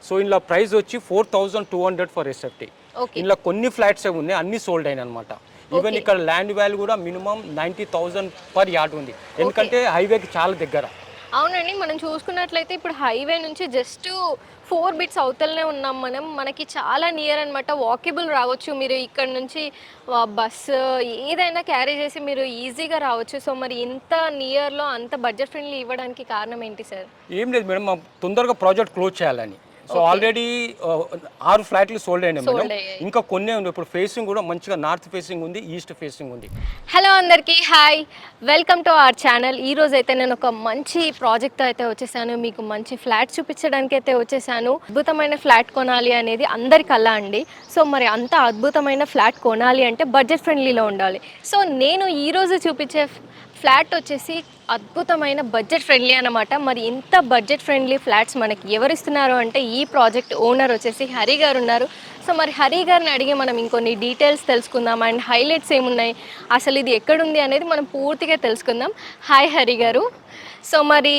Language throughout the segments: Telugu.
సో ఇందులో ప్రైస్ వచ్చి 4200 ఫర్ ఎస్ఎఫ్టీ. ఇందులో కొన్ని ఫ్లాట్స్ ఉన్నాయి, అన్ని సోల్డ్ అయిన అనమాట. ఈవెన్ ఇక్కడ ల్యాండ్ వాల్యూ కూడా మినిమం 90,000 పర్ యార్డ్ ఉంది, ఎందుకంటే హైవేకి చాలా దగ్గర. అవునండి, మనం చూసుకున్నట్లయితే ఇప్పుడు హైవే నుంచి జస్ట్ 4 బిట్స్ అవతలనే ఉన్నాం మనం. మనకి చాలా నియర్ అనమాట, వాకబుల్ రావచ్చు. మీరు ఇక్కడ నుంచి బస్సు ఏదైనా క్యారీ చేసి మీరు ఈజీగా రావచ్చు. సో మరి ఇంత నియర్లో అంత బడ్జెట్ ఫ్రెండ్లీ ఇవ్వడానికి కారణం ఏంటి సార్? ఏం లేదు మేడం, మా తొందరగా ప్రాజెక్ట్ క్లోజ్ చేయాలని. సో ఆల్రెడీ 6 ఫ్లాట్లు సోల్డ్ అయినాయి మేడం, ఇంకా కొన్ని ఉంది. ఇప్పుడు ఫేసింగ్ కూడా మంచిగా నార్త్ ఫేసింగ్ ఉంది, ఈస్ట్ ఫేసింగ్ ఉంది. హలో అందరికీ, hi, welcome to our channel. ఈరోజు అయితే నేను ఒక మంచి ప్రాజెక్ట్ అయితే వచ్చేసాను, మీకు మంచి ఫ్లాట్ చూపించడానికి అయితే వచ్చేసాను. అద్భుతమైన ఫ్లాట్ కొనాలి అనేది అందరి కల అండి. సో మరి అంత అద్భుతమైన ఫ్లాట్ కొనాలి అంటే బడ్జెట్ ఫ్రెండ్లీలో ఉండాలి. సో నేను ఈరోజు చూపించే ఫ్లాట్ వచ్చేసి అద్భుతమైన బడ్జెట్ ఫ్రెండ్లీ అనమాట. మరి ఇంత బడ్జెట్ ఫ్రెండ్లీ ఫ్లాట్స్ మనకి ఎవరిస్తున్నారు అంటే ఈ ప్రాజెక్ట్ ఓనర్ వచ్చేసి హరి గారు ఉన్నారు. సో మరి హరి గారిని అడిగి మనం ఇంకొన్ని డీటెయిల్స్ తెలుసుకుందాం, అండ్ హైలైట్స్ ఏమున్నాయి, అసలు ఇది ఎక్కడుంది అనేది మనం పూర్తిగా తెలుసుకుందాం. హాయ్ హరి గారు. సో మరి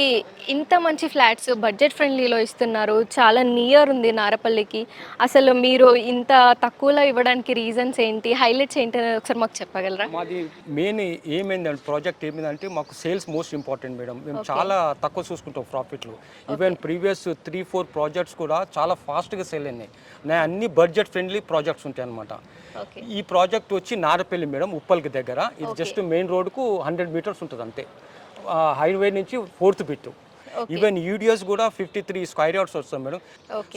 ఇంత మంచి ఫ్లాట్స్ బడ్జెట్ ఫ్రెండ్లీలో ఇస్తున్నారు, చాలా నియర్ ఉంది నారపల్లికి. అసలు మీరు ఇంత తక్కువలో ఇవ్వడానికి రీజన్స్ ఏంటి, హైలైట్స్ ఏంటి అనేది ఒకసారి మాకు చెప్పగలరా? మాది మెయిన్ ఏమైందంటే ప్రాజెక్ట్ ఏమైందంటే మాకు సేల్స్ మోస్ట్ ఇంపార్టెంట్ మేడం. మేము చాలా తక్కువ చూసుకుంటాం ప్రాఫిట్లు. ఈవెన్ ప్రీవియస్ 3-4 ప్రాజెక్ట్స్ కూడా చాలా ఫాస్ట్గా సేల్ అయినాయి. అన్ని బడ్జెట్ ఫ్రెండ్లీ ప్రాజెక్ట్స్ ఉంటాయి అనమాట. ఈ ప్రాజెక్ట్ వచ్చి నారపల్లి మేడం, ఉప్పల్కి దగ్గర. ఇది జస్ట్ మెయిన్ రోడ్కు 100 మీటర్స్ ఉంటుంది అంతే, హైవే నుంచి 4th బిట్. ఈవెన్ యూడిఎస్ కూడా 53 స్క్వేర్ యార్డ్స్ వస్తాం మేడం.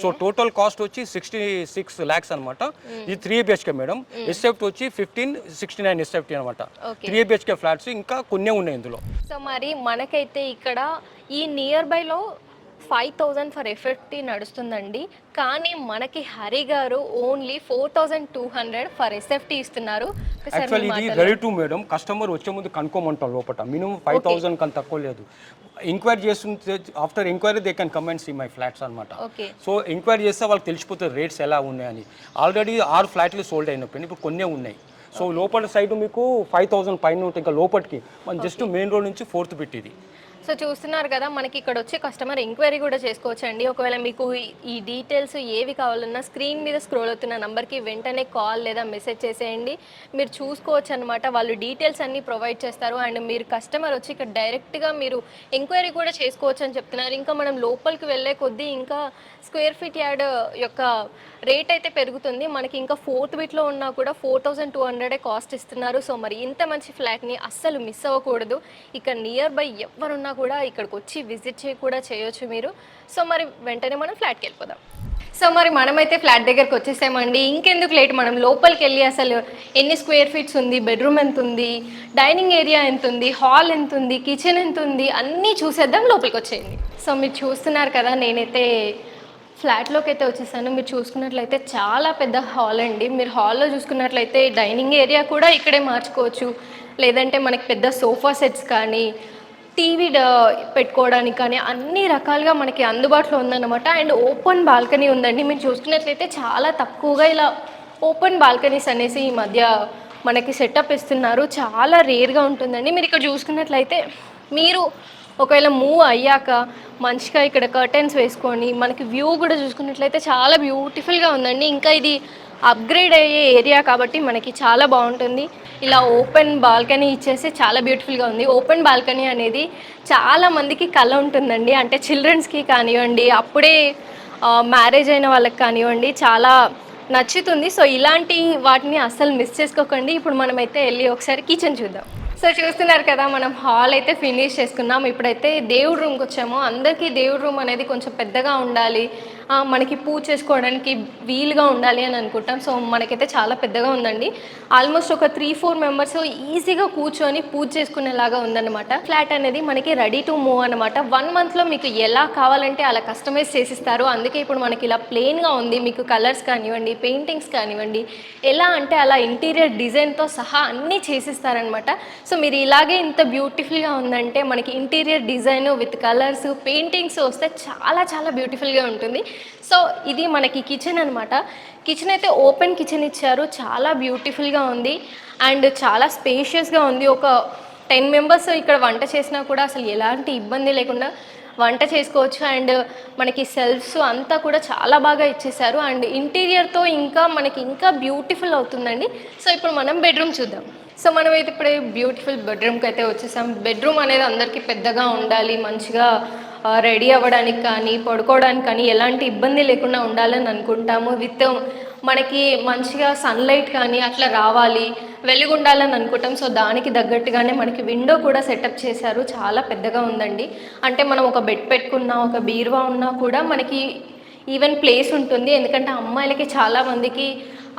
సో టోటల్ కాస్ట్ వచ్చి 66 lakhs అనమాట. ఇది 3 BHK మేడం. ఎస్ఎఫ్టీ వచ్చి 1569 ఎస్ఎఫ్టీ అనమాట. 3 BHK ఫ్లాట్స్ ఇంకా కొన్ని ఉన్నాయి ఇందులో. సో మరి మనకైతే ఇక్కడ ఈ నియర్ బైలో 5,000 ఫర్ ఎఫ్ఎఫ్టీ నడుస్తుందండి, కానీ మనకి హరి గారు ఓన్లీ 4,200 ఫర్ ఎస్ఎఫ్టీ ఇస్తున్నారు. యాక్చువల్లీ ఇది రెడీ టు మేడం, కస్టమర్ వచ్చే ముందు కనుక్కోమంటారు లోపల, మినిమం 5,000 కన్నా తక్కువ లేదు. ఎంక్వైరీ చేస్తుంటే after enquiry they can come and see my flats అనమాట. సో ఎంక్వైరీ చేస్తే వాళ్ళకి తెలిసిపోతుంది రేట్స్ ఎలా ఉన్నాయని. ఆల్రెడీ 6 ఫ్లాట్లు సోల్డ్ అయినప్పుడు ఇప్పుడు కొన్నే ఉన్నాయి. సో లోపల సైడ్ మీకు 5,000 పైన ఉంటుంది, ఇంకా లోపలికి మన జస్ట్ మెయిన్ రోడ్ నుంచి 4th బిట్ ఇది. సో చూస్తున్నారు కదా, మనకి ఇక్కడ వచ్చే కస్టమర్ ఎంక్వైరీ కూడా చేసుకోవచ్చు అండి. ఒకవేళ మీకు ఈ డీటెయిల్స్ ఏవి కావాలన్నా స్క్రీన్ మీద స్క్రోల్ అవుతున్న నెంబర్కి వెంటనే కాల్ లేదా మెసేజ్ చేసేయండి, మీరు చూసుకోవచ్చు అనమాట. వాళ్ళు డీటెయిల్స్ అన్నీ ప్రొవైడ్ చేస్తారు. అండ్ మీరు కస్టమర్ వచ్చి ఇక్కడ డైరెక్ట్గా మీరు ఎంక్వైరీ కూడా చేసుకోవచ్చు అని చెప్తున్నారు. ఇంకా మనం లోపలికి వెళ్ళే కొద్దీ ఇంకా స్క్వేర్ ఫీట్ యార్డ్ యొక్క రేట్ అయితే పెరుగుతుంది. మనకి ఇంకా 4th బిట్లో ఉన్నా కూడా 4,200 కాస్ట్ ఇస్తున్నారు. సో మరి ఇంత మంచి ఫ్లాట్ని అస్సలు మిస్ అవ్వకూడదు. ఇక్కడ నియర్ బై ఎవరున్నా కూడా ఇక్కడికి వచ్చి విజిట్ కూడా చేయొచ్చు మీరు. సో మరి వెంటనే మనం ఫ్లాట్కి వెళ్ళిపోదాం. సో మరి మనమైతే ఫ్లాట్ దగ్గరకు వచ్చేసామండి. ఇంకెందుకు లేట్, మనం లోపలికి వెళ్ళి అసలు ఎన్ని స్క్వేర్ ఫీట్స్ ఉంది, బెడ్రూమ్ ఎంత ఉంది, డైనింగ్ ఏరియా ఎంత ఉంది, హాల్ ఎంత ఉంది, కిచెన్ ఎంత ఉంది, అన్నీ చూసేద్దాం. లోపలికి వచ్చేయండి. సో మీరు చూస్తున్నారు కదా, నేనైతే ఫ్లాట్లోకి అయితే వచ్చేసాను. మీరు చూసుకున్నట్లయితే చాలా పెద్ద హాల్ అండి. మీరు హాల్లో చూసుకున్నట్లయితే డైనింగ్ ఏరియా కూడా ఇక్కడే మార్చుకోవచ్చు, లేదంటే మనకి పెద్ద సోఫా సెట్స్ కానీ టీవీ పెట్టుకోవడానికి కానీ అన్ని రకాలుగా మనకి అందుబాటులో ఉందన్నమాట. అండ్ ఓపెన్ బాల్కనీ ఉందండి. మీరు చూసుకున్నట్లయితే చాలా తక్కువగా ఇలా ఓపెన్ బాల్కనీస్ అనేసి ఈ మధ్య మనకి సెటప్ ఇస్తున్నారు, చాలా రేర్గా ఉంటుందండి. మీరు ఇక్కడ చూసుకున్నట్లయితే మీరు ఒకవేళ మూవ్ అయ్యాక మంచిగా ఇక్కడ కర్టెన్స్ వేసుకొని మనకి వ్యూ కూడా చూసుకున్నట్లయితే చాలా బ్యూటిఫుల్గా ఉందండి. ఇంకా ఇది అప్గ్రేడ్ అయ్యే ఏరియా కాబట్టి మనకి చాలా బాగుంటుంది. ఇలా ఓపెన్ బాల్కనీ ఇచ్చేసి చాలా బ్యూటిఫుల్గా ఉంది. ఓపెన్ బాల్కనీ అనేది చాలా మందికి కళ ఉంటుందండి, అంటే చిల్డ్రన్స్కి కానివ్వండి, అప్పుడే మ్యారేజ్ అయిన వాళ్ళకి కానివ్వండి, చాలా నచ్చుతుంది. సో ఇలాంటి వాటిని అస్సలు మిస్ చేసుకోకండి. ఇప్పుడు మనమైతే వెళ్ళి ఒకసారి కిచెన్ చూద్దాం. సో చూస్తున్నారు కదా, మనం హాల్ అయితే ఫినిష్ చేసుకున్నాం. ఇప్పుడైతే దేవుడి రూమ్కి వచ్చాము. అందరికీ దేవుడి రూమ్ అనేది కొంచెం పెద్దగా ఉండాలి, మనకి పూజ చేసుకోవడానికి వీలుగా ఉండాలి అని అనుకుంటాం. సో మనకైతే చాలా పెద్దగా ఉందండి. ఆల్మోస్ట్ ఒక 3-4 మెంబర్స్ ఈజీగా కూర్చొని పూజ చేసుకునేలాగా ఉందన్నమాట. ఫ్లాట్ అనేది మనకి రెడీ టు మూవ్ అనమాట. 1 monthలో మీకు ఎలా కావాలంటే అలా కస్టమైజ్ చేసిస్తారు. అందుకే ఇప్పుడు మనకి ఇలా ప్లెయిన్గా ఉంది. మీకు కలర్స్ కానివ్వండి, పెయింటింగ్స్ కానివ్వండి, ఎలా అంటే అలా ఇంటీరియర్ డిజైన్తో సహా అన్నీ చేసిస్తారనమాట. సో మీరు ఇలాగే ఇంత బ్యూటిఫుల్గా ఉందంటే మనకి interior design with colours, paintings వస్తే చాలా చాలా బ్యూటిఫుల్గా ఉంటుంది. సో ఇది మనకి కిచెన్ అనమాట. కిచెన్ అయితే ఓపెన్ కిచెన్ ఇచ్చారు, చాలా బ్యూటిఫుల్గా ఉంది అండ్ చాలా స్పేషియస్గా ఉంది. ఒక 10 మెంబర్స్ ఇక్కడ వంట చేసినా కూడా అసలు ఎలాంటి ఇబ్బంది లేకుండా వంట చేసుకోవచ్చు. అండ్ మనకి సెల్ఫ్స్ అంతా కూడా చాలా బాగా ఇచ్చేసారు. అండ్ ఇంటీరియర్తో ఇంకా మనకి ఇంకా బ్యూటిఫుల్ అవుతుందండి. సో ఇప్పుడు మనం బెడ్రూమ్ చూద్దాం. సో మనమైతే ఇప్పుడే బ్యూటిఫుల్ బెడ్రూమ్కి అయితే వచ్చేసాం. బెడ్రూమ్ అనేది అందరికీ పెద్దగా ఉండాలి, మంచిగా రెడీ అవ్వడానికి కానీ పడుకోవడానికి కానీ ఎలాంటి ఇబ్బంది లేకుండా ఉండాలని అనుకుంటాము. విత్ మనకి మంచిగా సన్లైట్ కానీ అట్లా రావాలి, వెలుగు ఉండాలని అనుకుంటాం. సో దానికి తగ్గట్టుగానే మనకి విండో కూడా సెటప్ చేశారు. చాలా పెద్దగా ఉందండి. అంటే మనం ఒక బెడ్ పెట్టుకున్నా, ఒక బీరువా ఉన్నా కూడా మనకి ఈవెన్ ప్లేస్ ఉంటుంది. ఎందుకంటే అమ్మాయిలకి చాలామందికి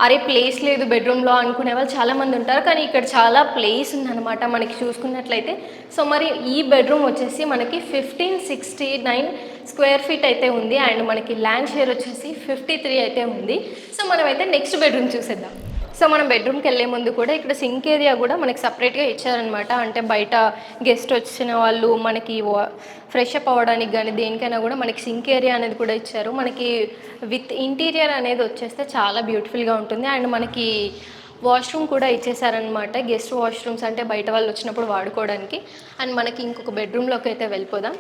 అరే ప్లేస్ లేదు బెడ్రూమ్లో అనుకునే వాళ్ళు చాలామంది ఉంటారు. కానీ ఇక్కడ చాలా ప్లేస్ ఉందన్నమాట మనకి చూసుకున్నట్లయితే. సో మరి ఈ బెడ్రూమ్ వచ్చేసి మనకి 1569 స్క్వేర్ ఫీట్ అయితే ఉంది. అండ్ మనకి ల్యాండ్ షేర్ వచ్చేసి 53 అయితే ఉంది. సో మనమైతే నెక్స్ట్ బెడ్రూమ్ చూసేద్దాం. సో మనం బెడ్రూమ్కి వెళ్ళే ముందు కూడా ఇక్కడ సింక్ ఏరియా కూడా మనకి సపరేట్గా ఇచ్చారనమాట. అంటే బయట గెస్ట్ వచ్చిన వాళ్ళు మనకి ఫ్రెష్ అప్ అవ్వడానికి కానీ దేనికైనా కూడా మనకి సింక్ ఏరియా అనేది కూడా ఇచ్చారు. మనకి విత్ ఇంటీరియర్ అనేది వచ్చేస్తే చాలా బ్యూటిఫుల్గా ఉంటుంది. అండ్ మనకి వాష్రూమ్ కూడా ఇచ్చేసారనమాట. గెస్ట్ వాష్రూమ్స్ అంటే బయట వాళ్ళు వచ్చినప్పుడు వాడుకోవడానికి. అండ్ మనకి ఇంకొక బెడ్రూమ్లోకి అయితే వెళ్ళిపోదాం.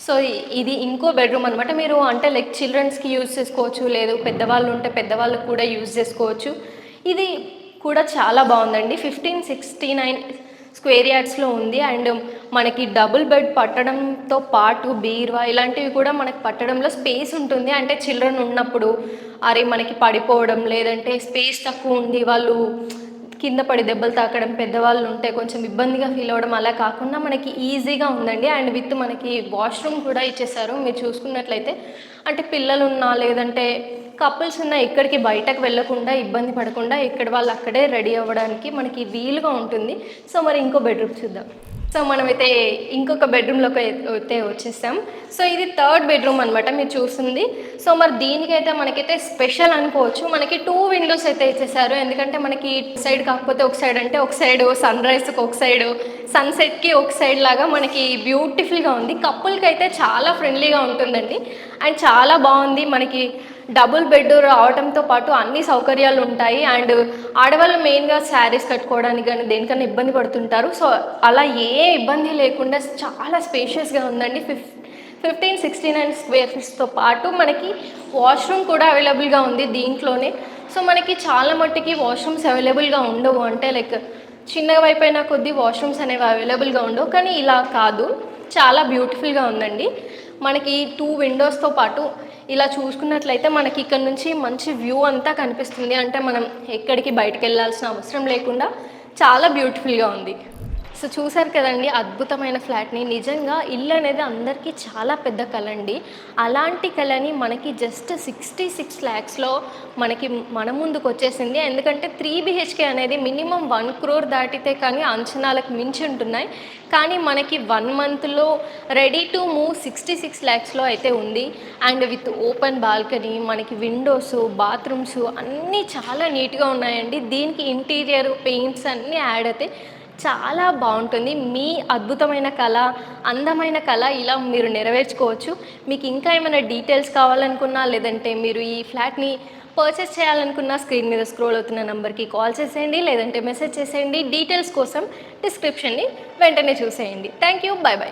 సో ఇది ఇంకో బెడ్రూమ్ అనమాట. మీరు అంటే లైక్ చిల్డ్రన్స్కి యూజ్ చేసుకోవచ్చు, లేదు పెద్దవాళ్ళు ఉంటే పెద్దవాళ్ళకి కూడా యూజ్ చేసుకోవచ్చు. ఇది కూడా చాలా బాగుందండి. 1569 స్క్వేర్ యార్డ్స్లో ఉంది. అండ్ మనకి డబుల్ బెడ్ పట్టడంతో పాటు బీరువా ఇలాంటివి కూడా మనకి పట్టడంలో స్పేస్ ఉంటుంది. అంటే చిల్డ్రన్ ఉన్నప్పుడు అరే మనకి పడిపోవడం, లేదంటే స్పేస్ తక్కువ ఉండి వాళ్ళు కింద పడి దెబ్బలు తాకడం, పెద్దవాళ్ళు ఉంటే కొంచెం ఇబ్బందిగా ఫీల్ అవ్వడం అలా కాకుండా మనకి ఈజీగా ఉందండి. అండ్ విత్ మనకి వాష్రూమ్ కూడా ఇచ్చేసారు. మీరు చూసుకున్నట్లయితే అంటే పిల్లలు ఉన్నా లేదంటే కపుల్స్ ఉన్నా ఎక్కడికి బయటకు వెళ్ళకుండా ఇబ్బంది పడకుండా ఎక్కడ వాళ్ళు అక్కడే రెడీ అవ్వడానికి మనకి వీలుగా ఉంటుంది. సో మరి ఇంకో బెడ్రూమ్ చూద్దాం. సో మనమైతే ఇంకొక బెడ్రూమ్లోకి అయితే వచ్చేసాం. సో ఇది థర్డ్ బెడ్రూమ్ అనమాట మీరు చూస్తుంది. సో మరి దీనికైతే మనకైతే స్పెషల్ అనుకోవచ్చు. మనకి 2 విండోస్ అయితే ఇచ్చేసారు. ఎందుకంటే మనకి సైడ్ కాకపోతే ఒక సైడ్ అంటే ఒక సైడ్ సన్ రైజ్కి ఒక సైడ్, సన్సెట్కి ఒక సైడ్ లాగా మనకి బ్యూటిఫుల్గా ఉంది. కపుల్కి అయితే చాలా ఫ్రెండ్లీగా ఉంటుందండి. అండ్ చాలా బాగుంది. మనకి డబుల్ బెడ్ రావడంతో పాటు అన్ని సౌకర్యాలు ఉంటాయి. అండ్ ఆడవాళ్ళు మెయిన్గా శారీస్ కట్టుకోవడానికి కానీ దేనికన్నా ఇబ్బంది పడుతుంటారు. సో అలా ఏ ఇబ్బంది లేకుండా చాలా స్పేషియస్గా ఉందండి. 1569 స్క్వేర్ ఫీట్స్తో పాటు మనకి వాష్రూమ్ కూడా అవైలబుల్గా ఉంది దీంట్లోనే. సో మనకి చాలా మట్టుకి వాష్రూమ్స్ అవైలబుల్గా ఉండవు. అంటే లైక్ చిన్న వైపు అయినా కొద్దీ వాష్రూమ్స్ అనేవి అవైలబుల్గా ఉండవు. కానీ ఇలా కాదు, చాలా బ్యూటిఫుల్గా ఉందండి. మనకి 2 విండోస్తో పాటు ఇలా చూసుకున్నట్లయితే మనకి ఇక్కడ నుంచి మంచి వ్యూ అంతా కనిపిస్తుంది. అంటే మనం ఎక్కడికి బయటకు వెళ్ళాల్సిన అవసరం లేకుండా చాలా బ్యూటిఫుల్గా ఉంది. సో చూసారు కదండి అద్భుతమైన ఫ్లాట్ని. నిజంగా ఇల్లు అనేది అందరికీ చాలా పెద్ద కళ అండి. అలాంటి కళని మనకి జస్ట్ 66 lakhsలో మనకి మన ముందుకు వచ్చేసింది. ఎందుకంటే 3 BHK అనేది మినిమం 1 crore దాటితే కానీ అంచనాలకు మించి ఉంటున్నాయి. కానీ మనకి 1 monthలో రెడీ టు మూవ్ 66 lakhsలో అయితే ఉంది. అండ్ విత్ ఓపెన్ బాల్కనీ, మనకి విండోస్, బాత్రూమ్స్ అన్నీ చాలా నీట్గా ఉన్నాయండి. దీనికి ఇంటీరియర్ పెయింట్స్ అన్నీ యాడ్ అయితే చాలా బాగుంటుంది. మీ అద్భుతమైన కళ, అందమైన కళ ఇలా మీరు నెరవేర్చుకోవచ్చు. మీకు ఇంకా ఏమైనా డీటెయిల్స్ కావాలనుకున్నా లేదంటే మీరు ఈ ఫ్లాట్ని పర్చేస్ చేయాలనుకున్న స్క్రీన్ మీద స్క్రోల్ అవుతున్న నెంబర్కి కాల్ చేసేయండి, లేదంటే మెసేజ్ చేసేయండి. డీటెయిల్స్ కోసం డిస్క్రిప్షన్ని వెంటనే చూసేయండి. Thank you, by by.